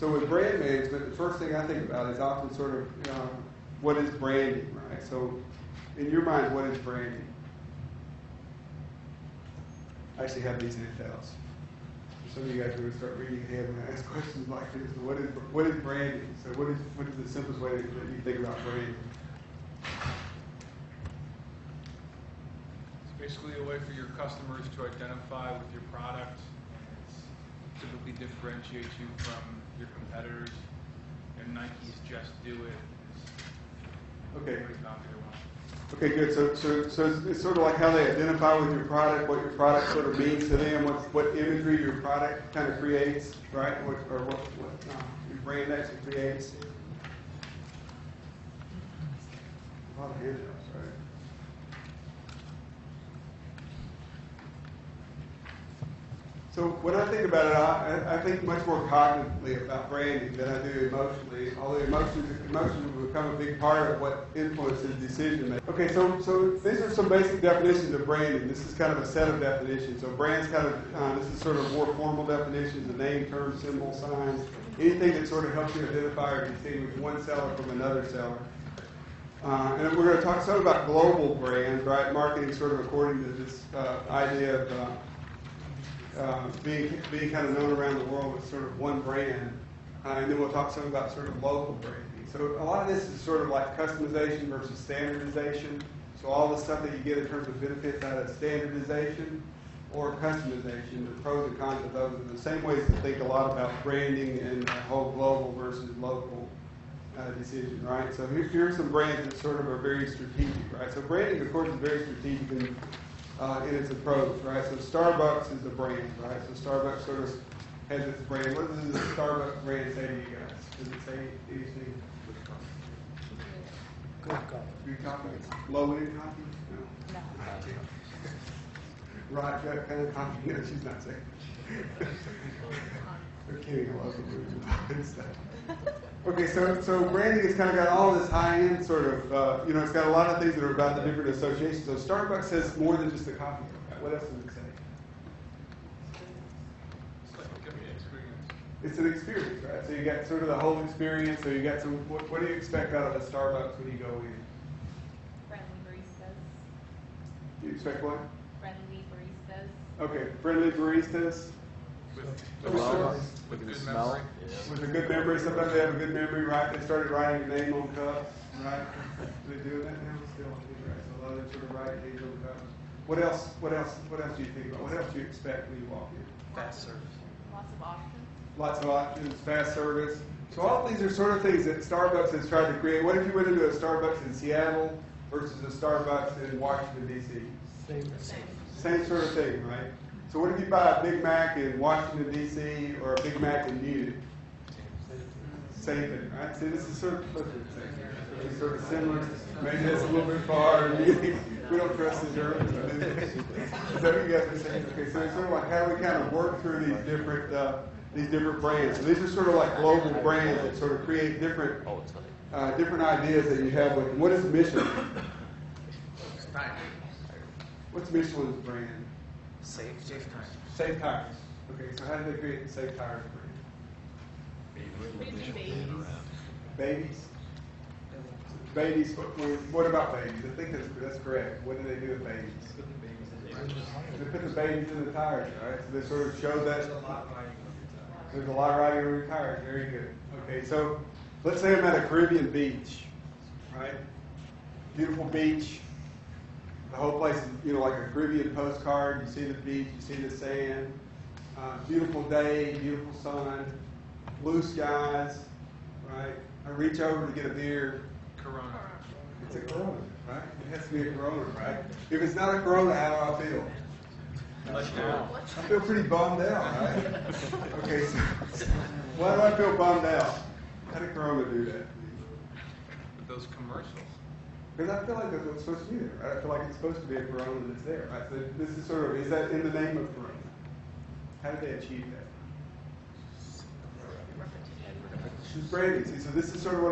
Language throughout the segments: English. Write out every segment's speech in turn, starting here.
So with brand management, the first thing I think about is often sort of, what is branding, right? So in your mind, what is branding? I actually have these handouts. Some of you guys are going to start reading ahead and ask questions like this. So what is branding? So what is the simplest way that you think about branding? It's basically a way for your customers to identify with your product. It typically differentiates you from your competitors. And Nike's Just Do It is Okay. always not their one. Okay, good. So it's sort of like how they identify with your product, what your product sort of means to them, what imagery your product kind of creates, right? What your brand actually creates. A lot of handouts, right? So when I think about it, I think much more cognitively about branding than I do emotionally, although emotions will become a big part of what influences decision making. Okay, so these are some basic definitions of branding. This is kind of a set of definitions. So brands kind of, this is sort of more formal definitions, a name, term, symbol, signs, anything that sort of helps you identify or distinguish one seller from another seller. And we're going to talk some about global brands, right? Marketing sort of according to this idea of being kind of known around the world with sort of one brand. And then we'll talk some about sort of local branding. So a lot of this is sort of like customization versus standardization. So all the stuff that you get in terms of benefits out of standardization or customization, the pros and cons of those are the same ways to think a lot about branding and the whole global versus local decision, right? So here are some brands that sort of are very strategic, right? So branding, of course, is very strategic in its approach, right? So Starbucks is a brand, right? So Starbucks sort of has its brand. What does the Starbucks brand say to you guys? Does it say anything? Good coffee. Good coffee? Low-end coffee? No. Right, that kind of coffee? No, she's not saying. They're kidding. I love the stuff. Okay, so branding has kind of got all this high-end sort of, it's got a lot of things that are about the different associations. So Starbucks says more than just a coffee. What else does it say? It's like it could be an experience. It's an experience, right? So you got sort of the whole experience. So you got some. What do you expect out of a Starbucks when you go in? Friendly baristas. You expect what? Friendly baristas. Okay, friendly baristas. With good memory. With a good memory. Sometimes they have a good memory, right? They started writing your name on cups, right? Are they doing that now? Still, right? So a lot of them sort of write names on cups. What else do you think about? What else do you expect when you walk in? Fast service. Lots of options. Lots of options, fast service. So all of these are sort of things that Starbucks has tried to create. What if you went into a Starbucks in Seattle versus a Starbucks in Washington, D.C.? Same sort of thing, right? So what if you buy a Big Mac in Washington, D.C. or a Big Mac in Munich? Same thing, right? See, this is sort of similar. Maybe that's a little bit far. We don't trust the Germans. Is that what you guys are saying? Okay, so it's sort of like how do we kind of work through these different brands. So these are sort of like global brands that sort of create different ideas that you have with them. What is Michelin? What's Michelin's brand? Safe tires. Safe tires. Okay, so how did they create the safe tires brand? Babies. Babies. What about babies? I think that's correct. What do they do with babies? They put the babies in the tires, right? So they sort of show that there's a lot of riding on your tires. Very good. Okay, so let's say I'm at a Caribbean beach, right? Beautiful beach. The whole place is, like a Caribbean postcard. You see the beach, you see the sand. Beautiful day, beautiful sun, blue skies, right? I reach over to get a beer. Corona. It's a Corona. right? It has to be a Corona, right? If it's not a Corona, how do I feel? I feel pretty bummed out, right? Okay, so why do I feel bummed out? How did Corona do that? With those commercials. Because I feel like that's what's supposed to be there, right? I feel like it's supposed to be a Corona that's there, right? So this is sort of, is that in the name of Corona? How did they achieve that? Branding. See, so this is sort of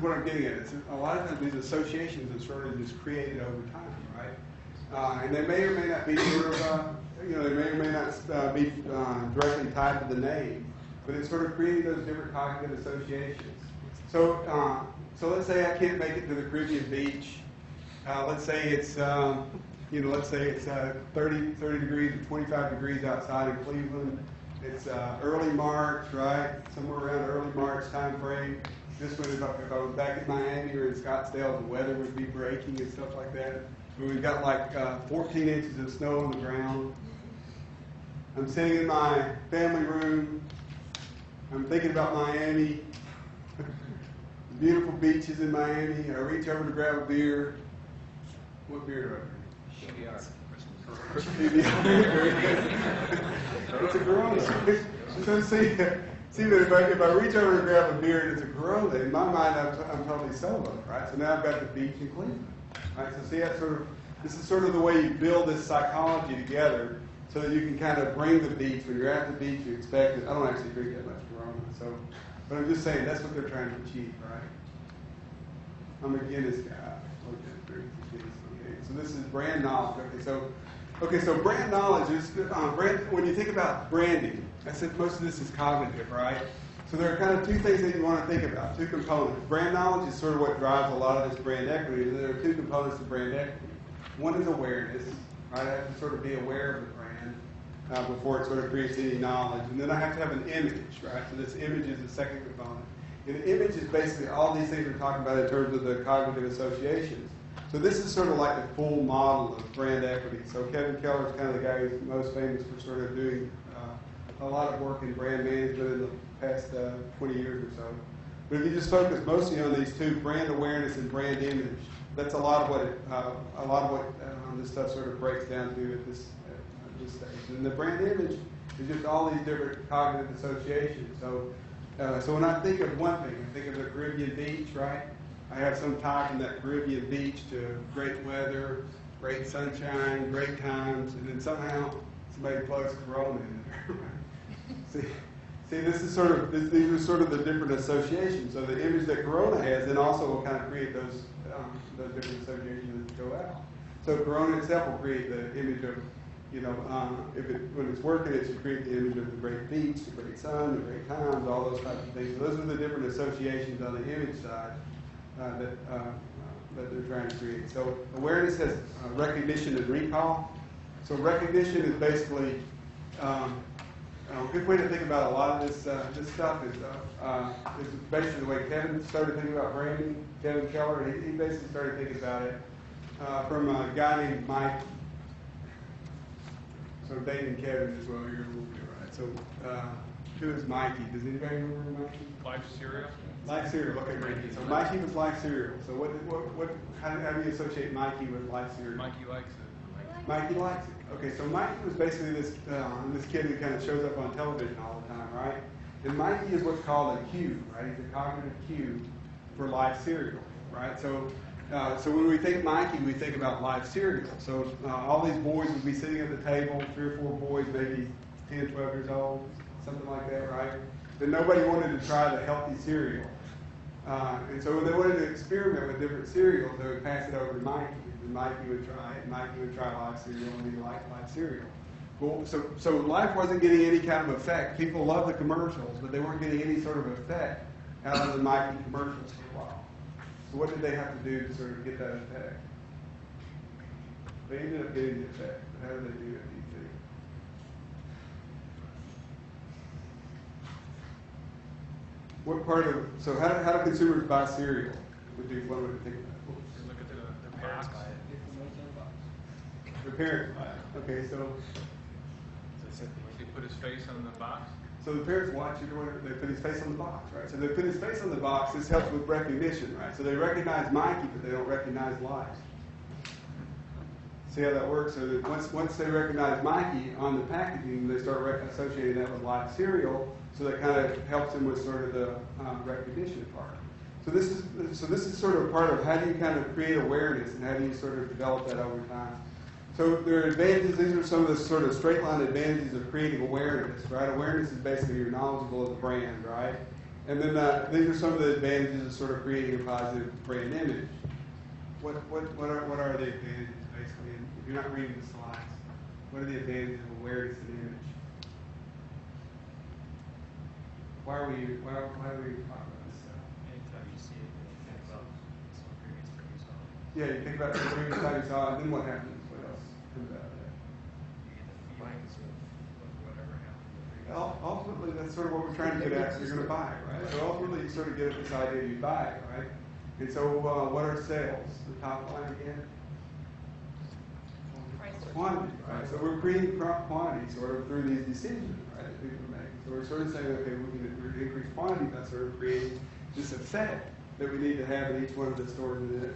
what I'm getting at. It's a lot of times these associations are sort of just created over time, right? And they may or may not be sort of, they may or may not be directly tied to the name, but it's sort of creating those different cognitive associations. So, so let's say I can't make it to the Caribbean beach. Let's say it's, let's say it's 30 degrees or 25 degrees outside in Cleveland. It's early March, right? Somewhere around early March time frame. This one, if I was back in Miami or in Scottsdale, the weather would be breaking and stuff like that. But we've got like 14 inches of snow on the ground. I'm sitting in my family room. I'm thinking about Miami. Beautiful beaches in Miami. I reach over to grab a beer. What beer do I drink? It's a Corona. So see that if I reach over and grab a beer and it's a Corona, in my mind I'm totally solo, right? So now I've got the beach in Cleveland, right? So see that this is sort of the way you build this psychology together, so that you can kind of bring the beach. When you're at the beach, you expect it. I don't actually drink that much Corona, so, but I'm just saying that's what they're trying to achieve, right? I'm a Guinness guy. Okay, so this is brand knowledge. Okay, so brand knowledge is when you think about branding. I said most of this is cognitive, right? So there are kind of two things that you want to think about, two components. Brand knowledge is sort of what drives a lot of this brand equity. There are two components to brand equity. One is awareness, right? I have to sort of be aware of the brand before it sort of creates any knowledge. And then I have to have an image, right? So this image is the second component. And the image is basically all these things we're talking about in terms of the cognitive associations. So this is sort of like the full model of brand equity. So Kevin Keller is kind of the guy who's most famous for sort of doing a lot of work in brand management in the past 20 years or so. But if you just focus mostly on these two, brand awareness and brand image, that's a lot of what this stuff sort of breaks down to at this stage. And the brand image is just all these different cognitive associations. So when I think of one thing, I think of the Caribbean beach, right? I have some tie from that Caribbean beach to great weather, great sunshine, great times, and then somehow somebody plugs Corona in there. See, these are sort of the different associations. So the image that Corona has then also will kind of create those different associations that go out. So Corona itself will create the image of, when it's working, it should create the image of the great beach, the great sun, the great times, all those types of things. So those are the different associations on the image side that they're trying to create. So awareness has recognition and recall. So recognition is basically a good way to think about a lot of this stuff is basically the way Kevin started thinking about branding. Kevin Keller, he basically started thinking about it from a guy named Mike. So dating Kevin as well here a little bit, right? So who is Mikey? Does anybody remember Mikey? Life cereal. Life cereal. Okay, great. So Mikey was Life cereal. So how do you associate Mikey with Life cereal? Mikey likes it. Mikey likes it. Okay, so Mikey was basically this kid who kind of shows up on television all the time, right? And Mikey is what's called a cue, right? He's a cognitive cue for Life cereal, right? So when we think Mikey, we think about Life cereal. So all these boys would be sitting at the table, 3 or 4 boys, maybe 10, 12 years old, something like that, right? But nobody wanted to try the healthy cereal. And so when they wanted to experiment with different cereals, they would pass it over to Mikey. And Mikey would try it, and Mikey would try Life cereal, and he liked Life cereal. Well, so Life wasn't getting any kind of effect. People loved the commercials, but they weren't getting any sort of effect out of the Mikey commercials for a while. So what did they have to do to sort of get that effect? They ended up getting the effect. But how did they do it, do you think? So how do consumers buy cereal? Would be one way to think about it. Look at their box. Their parents buy it. Okay, so He put his face on the box. So the parents watch it, they put his face on the box, right? So they put his face on the box. This helps with recognition, right? So they recognize Mikey, but they don't recognize Life. See how that works? So that once they recognize Mikey on the packaging, they start associating that with live cereal. So that kind of helps them with sort of the recognition part. So this is sort of part of how do you kind of create awareness and how do you sort of develop that over time. So there are advantages. These are some of the sort of straight line advantages of creating awareness, right? Awareness is basically you're knowledgeable of the brand, right? And then these are some of the advantages of sort of creating a positive brand image. What are the advantages basically? And if you're not reading the slides, what are the advantages of awareness and image? Why are we talking about this stuff? Anytime you see it, you think about some previous thing you saw. Yeah, you think about the previous time you saw it, and then what happens? What else comes out of that? You get the feelings of whatever happened the previous Well, ultimately, that's sort of what we're trying to get at. You're going to buy it, right? So ultimately, you sort of get at this idea you buy it, right? And so, what are sales? The top line again? Quantity, right? So we're creating quantity sort of through these decisions, right, that people make. So we're sort of saying, okay, we can increase quantity by sort of creating this effect that we need to have in each one of the stores in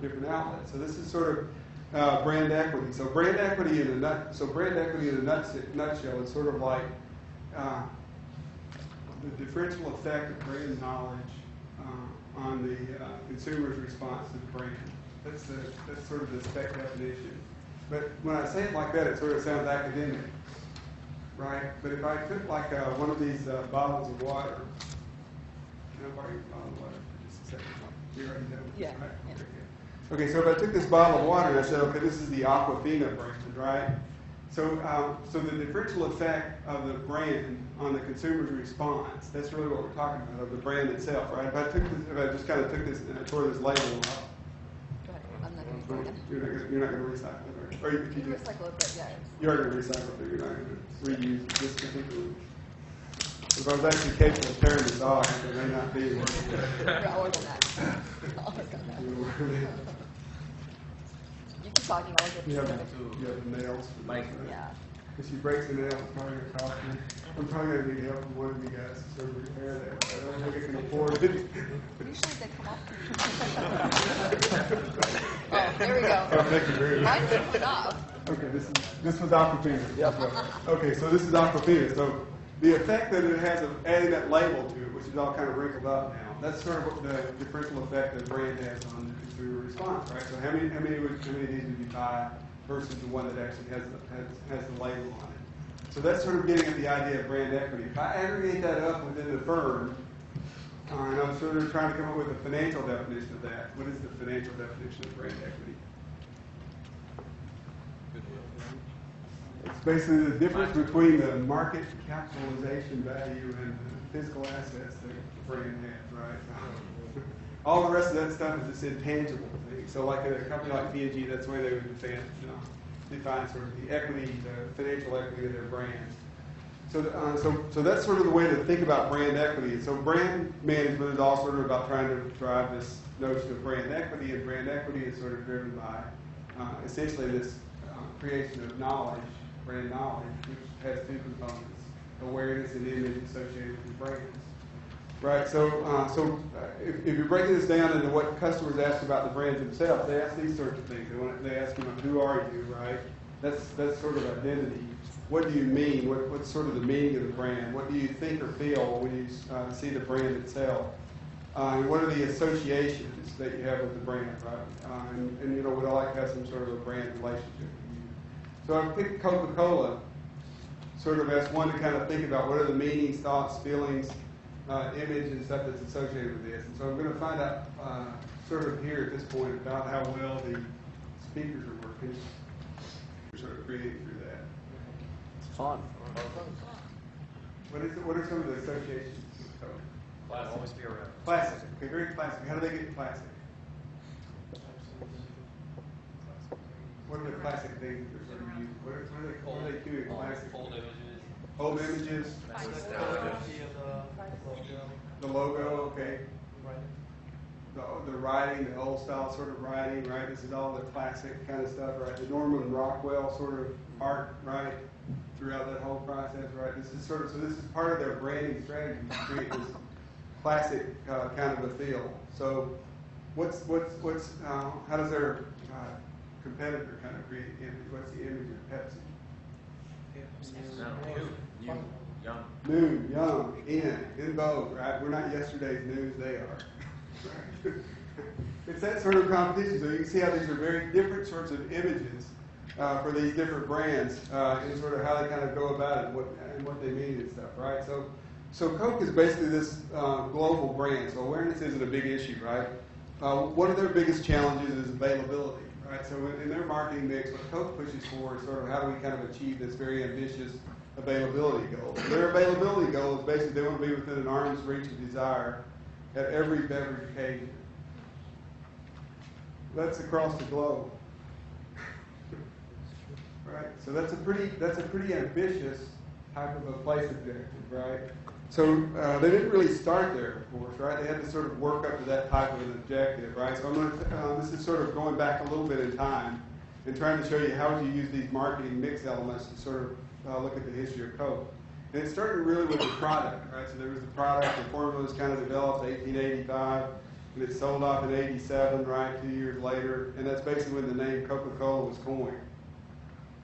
different outlets. So this is sort of brand equity. So brand equity in a nutshell is sort of like the differential effect of brand knowledge on the consumer's response to the brand. That's sort of the spec definition. But when I say it like that, it sort of sounds academic, right? But if I took like one of these bottles of water, can I borrow your bottle of water for just a second? You already know, Yeah. right? Okay, so if I took this bottle of water and I said, okay, this is the Aquafina brand, right? So the differential effect of the brand on the consumer's response, that's really what we're talking about, of the brand itself, right? If I just kind of took this and tore this label off, Go ahead. I'm not going to do it. you're not going to recycle it, right? Or if you You do, recycle it, but yeah. you are going to recycle it, but you're not going to reuse this particular. If I was actually capable of tearing this off, it may not be. Yeah, I'll work on that. I'll work on that. You keep talking, I'll get You have, to you have the nails. Mike. Yeah. If she breaks a nail, it's probably going to cost me. I'm probably going to need help from one of you guys to sort of repair that. I don't think I can afford it. Usually they come off. Oh, there we go. Oh, thank you very much. Mine just went off. Okay, this was Aquafina. Yep. Okay, so this is Aquafina. So the effect that it has of adding that label to it, which is all kind of wrinkled up now, that's sort of what the differential effect that the brand has on the consumer response, right? So how many of these would you buy versus the one that actually has the label on it? So that's sort of getting at the idea of brand equity. If I aggregate that up within the firm, and I'm sort of trying to come up with a financial definition of that. What is the financial definition of brand equity? It's basically the difference between the market capitalization value and the physical assets that the brand has, right? All the rest of that stuff is just intangible things. So like a company like P&G, that's the way they would define sort of the equity, the financial equity of their brand. So that's sort of the way to think about brand equity. So brand management is all sort of about trying to drive this notion of brand equity, and brand equity is sort of driven by essentially this creation of knowledge, brand knowledge, which has two components: awareness and image associated with brands. Right. So if you're breaking this down into what customers ask about the brands themselves, they ask these sorts of things. They ask them, "Who are you?" Right. That's sort of identity. What do you mean? What's sort of the meaning of the brand? What do you think or feel when you see the brand itself? And what are the associations that you have with the brand, right? And you know, we'd all like to have some sort of a brand relationship with you. So I picked Coca-Cola, sort of as one to kind of think about what are the meanings, thoughts, feelings, image, and stuff that's associated with this. And so I'm going to find out sort of here at this point about how well the speakers are working. We're sort of creating through that. Fun. What are some of the associations with Coke? Classic. Always be around. Classic. Okay, very classic. How do they get classic? What are the classic things that they're sort of using? What are they doing classic? Old images. Old images. The logo, okay. The writing, the old style sort of writing, right? This is all the classic kind of stuff, right? The Norman Rockwell sort of art, right? Throughout that whole process, right? This is part of their branding strategy to create this classic kind of a feel. So, how does their competitor kind of create image. What's the image of Pepsi? New, young, in vogue, right? We're not yesterday's news, they are. Right? It's that sort of competition. So you can see how these are very different sorts of images for these different brands and sort of how they kind of go about it and what they mean and stuff, right? So Coke is basically this global brand. So awareness isn't a big issue, right? One of their biggest challenges is availability, right? So in their marketing mix, what Coke pushes for is sort of how do we kind of achieve this very ambitious availability goal. Their availability goal is basically they want to be within an arm's reach of desire at every beverage occasion. That's across the globe. Right? So that's a pretty ambitious type of a place objective, right? So they didn't really start there, of course, right? They had to sort of work up to that type of an objective, right? So I'm going to, this is sort of going back a little bit in time and trying to show you how you use these marketing mix elements to sort of look at the history of Coke. And it started really with the product, right? So there was the product, the formula was kind of developed in 1885, and it sold off in 87, right, 2 years later, and that's basically when the name Coca-Cola was coined,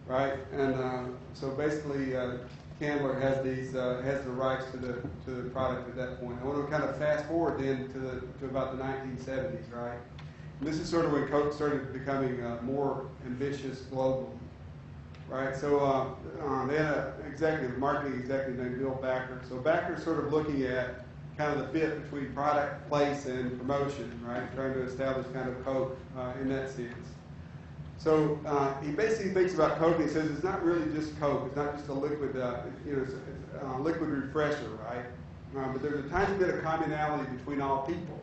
right? And so basically, Candler has the rights to the product at that point. I want to kind of fast forward then to about the 1970s, right? And this is sort of when Coke started becoming more ambitious globally, right? So they had a marketing executive named Bill Backer. So Backer's sort of looking at kind of the fit between product, place, and promotion, right? Trying to establish kind of Coke in that sense. So he basically thinks about Coke and he says it's not really just Coke. It's not just a liquid, it's a liquid refresher, right? But there's a tiny bit of commonality between all people.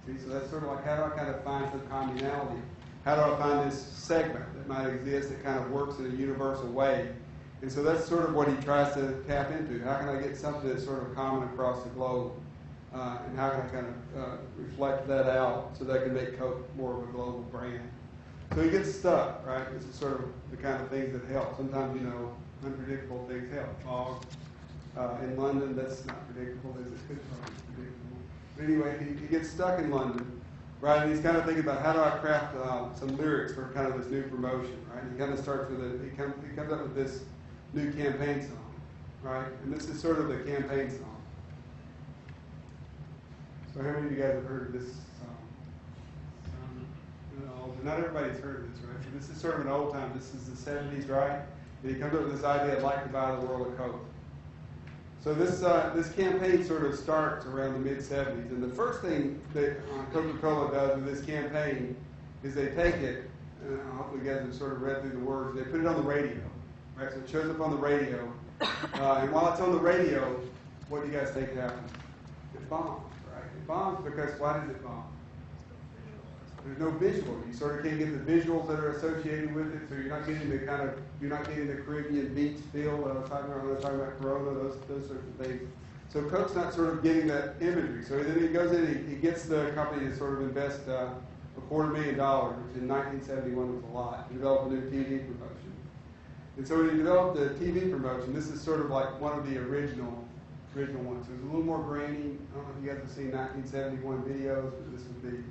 See, so that's sort of like how do I kind of find some commonality? How do I find this segment that might exist that kind of works in a universal way? And so that's sort of what he tries to tap into. How can I get something that's sort of common across the globe? And how can I kind of reflect that out so that I can make Coke more of a global brand? So he gets stuck, right? This is sort of the kind of things that help. Sometimes, unpredictable things help. Fog in London, that's not predictable, is it? It's predictable. But anyway, he gets stuck in London, right? And he's kind of thinking about how do I craft some lyrics for kind of this new promotion, right? He kind of starts with he comes up with this new campaign song, right? And this is sort of the campaign song. So how many of you guys have heard of this song? Not everybody's heard of this, right? So this is sort of an old time. This is the 70s, right? And he comes up with this idea, I'd like to buy the world of Coke. So this campaign sort of starts around the mid-70s. And the first thing that Coca-Cola does with this campaign is they take it, and hopefully you guys have sort of read through the words, they put it on the radio, right? So it shows up on the radio. And while it's on the radio, what do you guys think happens? It bombs, right? It bombs because why does it bomb? There's no visual. You sort of can't get the visuals that are associated with it, so you're not getting the Caribbean beach feel that I was talking about when I was talking about Corona, those sorts of things. So Coke's not sort of getting that imagery. So then he goes in, he gets the company to sort of invest $250,000, which in 1971 was a lot, to develop a new TV promotion. And so when he developed the TV promotion, this is sort of like one of the original ones. So it's a little more grainy. I don't know if you guys have seen 1971 videos, but this would be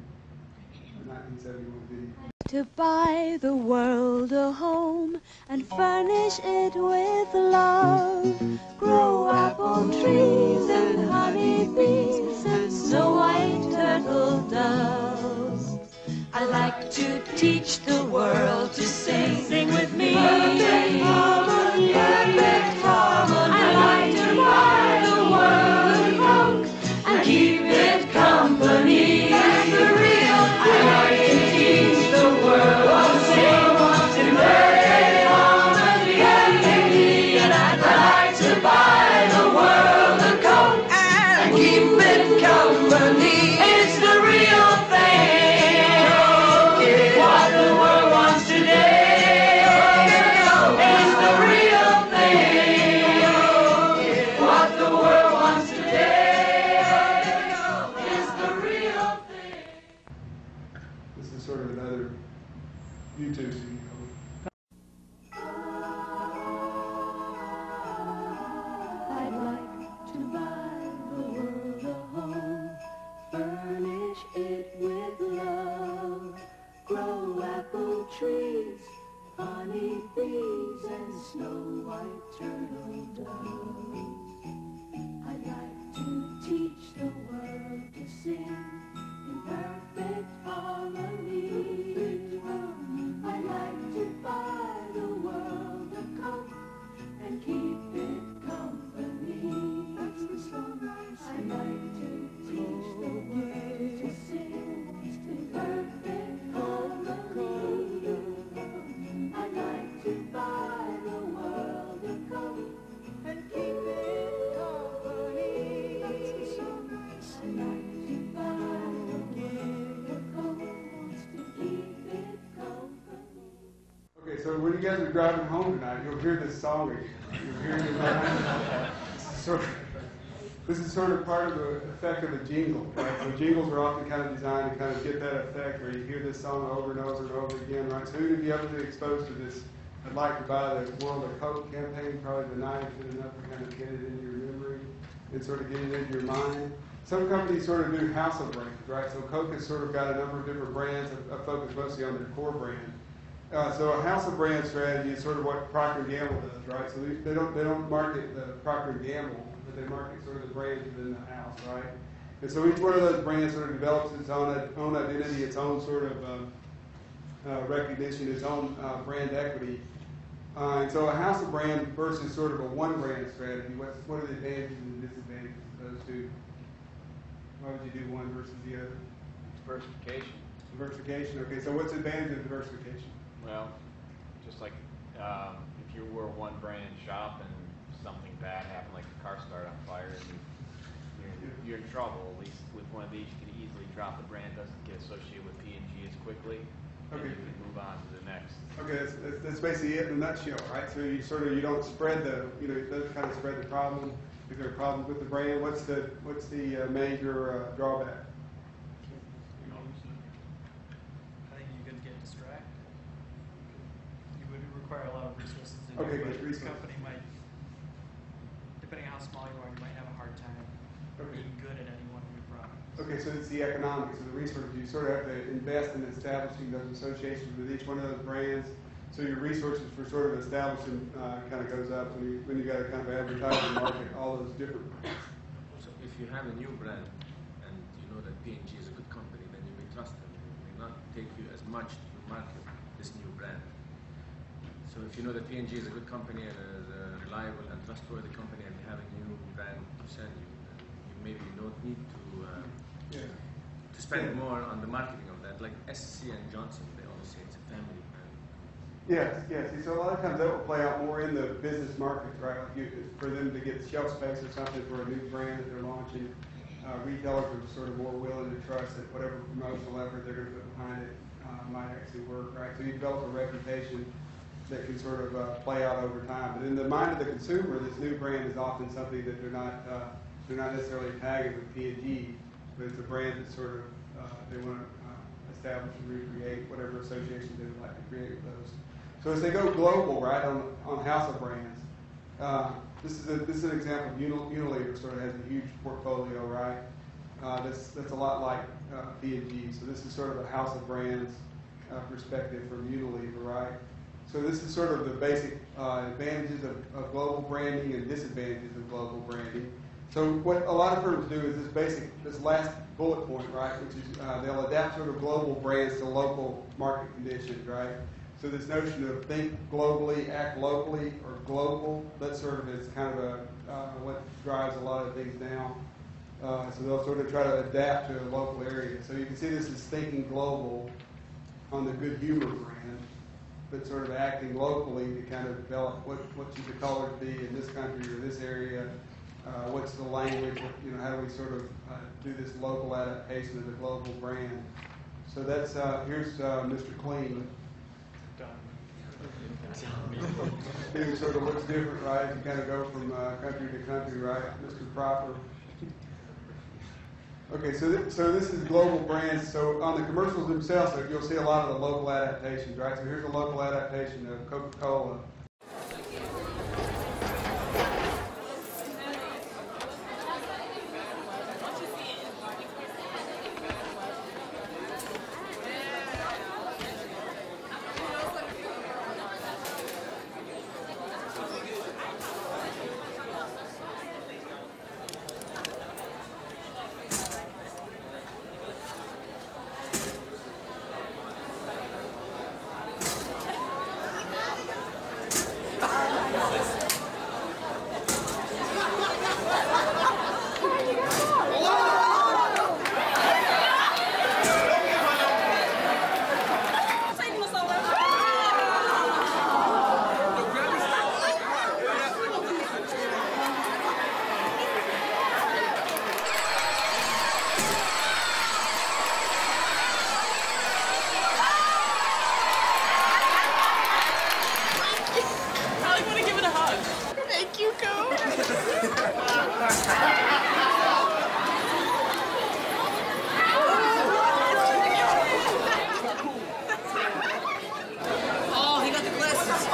1971 video. To buy the world a home and furnish it with love. Grow apple trees and honey bees and snow white turtle doves. I like to teach the world to sing. Sing with me. Perfect harmony. Perfect harmony. I like to buy the world a Coke and keep it company. That's the real thing. I like to teach the world to sing in perfect harmony. Perfectly. And I'd like to buy the world a Coke and keep it company. It's the real thing. What the world wants today. snow white turtle dove. I'd like to teach the world to sing in perfect harmony. I'd like to buy the world a coat and keep it company. That's the song I sing. I'd like to teach the world to sing in perfect harmony. I'd like to buy the world a coat and keep it company. That's the song I sing. I'd like to buy the world a coat to keep it company. Okay, so when you guys are driving home tonight, you'll hear this song again. You'll hear it in This is sort of part of the effect of a jingle, right? So jingles are often kind of designed to kind of get that effect where you hear this song over and over and over again, right? So who have you ever been exposed to this I'd like to buy the World of Coke campaign? Probably the night is good enough to kind of get it into your memory and sort of get it into your mind. Some companies sort of do house of brands, right? So Coke has sort of got a number of different brands, focused mostly on their core brand. So a house of brand strategy is sort of what Procter & Gamble does, right? So they don't market the Procter & Gamble, but they market sort of the brands within the house, right? And so each one of those brands sort of develops its own identity, its own sort of recognition, its own brand equity. And so a house of brand versus sort of a one brand strategy, what are the advantages and disadvantages of those two? Why would you do one versus the other? Diversification. Diversification, okay. So what's the advantage of diversification? Well, just like if you were one brand shop and something bad happened, like the car started on fire, and you're in trouble. At least with one of these, you can easily drop the brand, doesn't get associated with P&G as quickly, and you can move on to the next. Okay, that's basically it in a nutshell, right? So you don't spread it doesn't kind of spread the problem. If there are problems with the brand, what's the major drawback? I think you could get distracted. You would require a lot of resources. Okay, but good this resources. company might, depending on how small you are, you might have a hard time being good at any one of your products. Okay, so it's the economics of the resources. You sort of have to invest in establishing those associations with each one of those brands. So your resources for sort of establishing kind of goes up when you got to kind of advertise and market all those different brands. So if you have a new brand and you know that P&G is a good company, then you may trust them. It may not take you as much to market this new brand. So if you know that P&G is a good company and is a reliable and trustworthy company, and you have a new brand to sell you, then you maybe don't need to spend more on the marketing of that. Like SC and Johnson, they always say it's a family brand. Yes. So a lot of times that will play out more in the business markets, right? Like for them to get shelf space or something for a new brand that they're launching, retailers are sort of more willing to trust that whatever promotional effort they're going to put behind it might actually work, right? So you develop a reputation that can sort of play out over time. But in the mind of the consumer, this new brand is often something that they're not necessarily tagging with P&G, but it's a brand that sort of they want to establish and recreate whatever associations they would like to create with those. So as they go global, right, on house of brands, this is an example of Unilever sort of has a huge portfolio, right? That's a lot like P&G. So this is sort of a house of brands perspective from Unilever, right? So this is sort of the basic advantages of global branding and disadvantages of global branding. So what a lot of firms do is this last bullet point, right, which is they'll adapt sort of global brands to local market conditions, right? So this notion of think globally, act locally, or global, that sort of is kind of what drives a lot of things now. So they'll sort of try to adapt to a local area. So you can see this is thinking global on the Good Humor brand, but sort of acting locally to kind of develop what should the colors be in this country or this area. What's the language? How do we sort of do this local adaptation of the global brand? So that's here's Mr. Clean. It sort of looks different, right? You kind of go from country to country, right? Mr. Proper. Okay, so this is global brands. So on the commercials themselves, you'll see a lot of the local adaptations, right? So here's a local adaptation of Coca-Cola. a hug. Thank you, Oh, he got the glasses.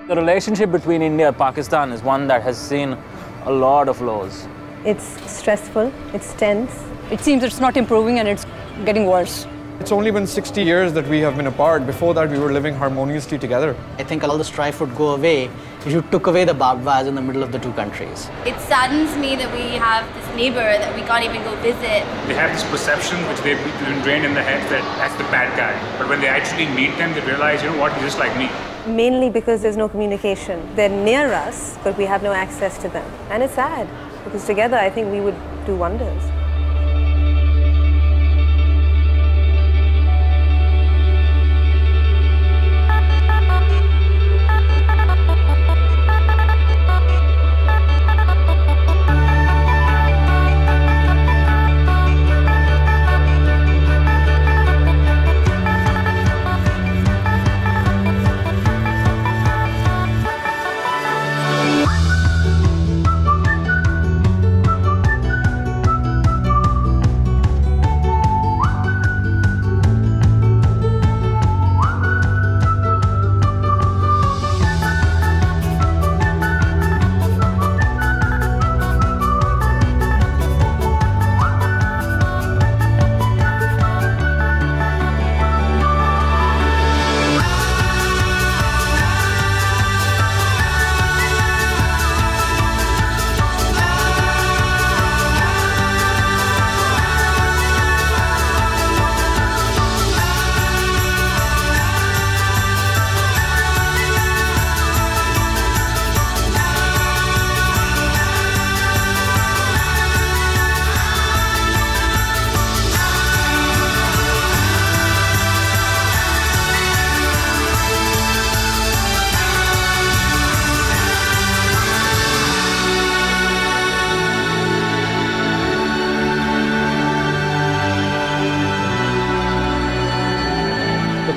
The relationship between India and Pakistan is one that has seen a lot of lows. It's stressful, it's tense. It seems it's not improving and it's getting worse. It's only been 60 years that we have been apart. Before that, we were living harmoniously together. I think all the strife would go away if you took away the barbed wires in the middle of the two countries. It saddens me that we have this neighbor that we can't even go visit. They have this perception which they've been ingrained in their heads that that's the bad guy. But when they actually meet them, they realize, you know what, he's just like me. Mainly because there's no communication. They're near us, but we have no access to them. And it's sad, because together I think we would do wonders.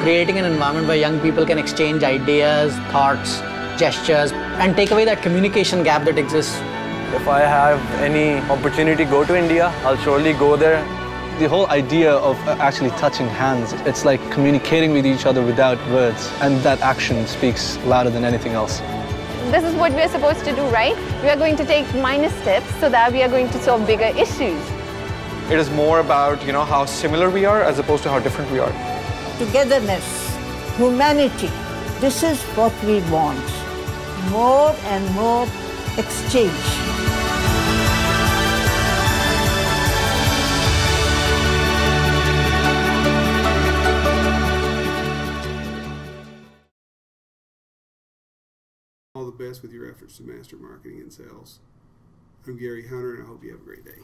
Creating an environment where young people can exchange ideas, thoughts, gestures, and take away that communication gap that exists. If I have any opportunity to go to India, I'll surely go there. The whole idea of actually touching hands, it's like communicating with each other without words, and that action speaks louder than anything else. This is what we are supposed to do, right? We are going to take minor steps so that we are going to solve bigger issues. It is more about, how similar we are as opposed to how different we are. Togetherness, humanity, this is what we want. More and more exchange. All the best with your efforts to master marketing and sales. I'm Gary Hunter, and I hope you have a great day.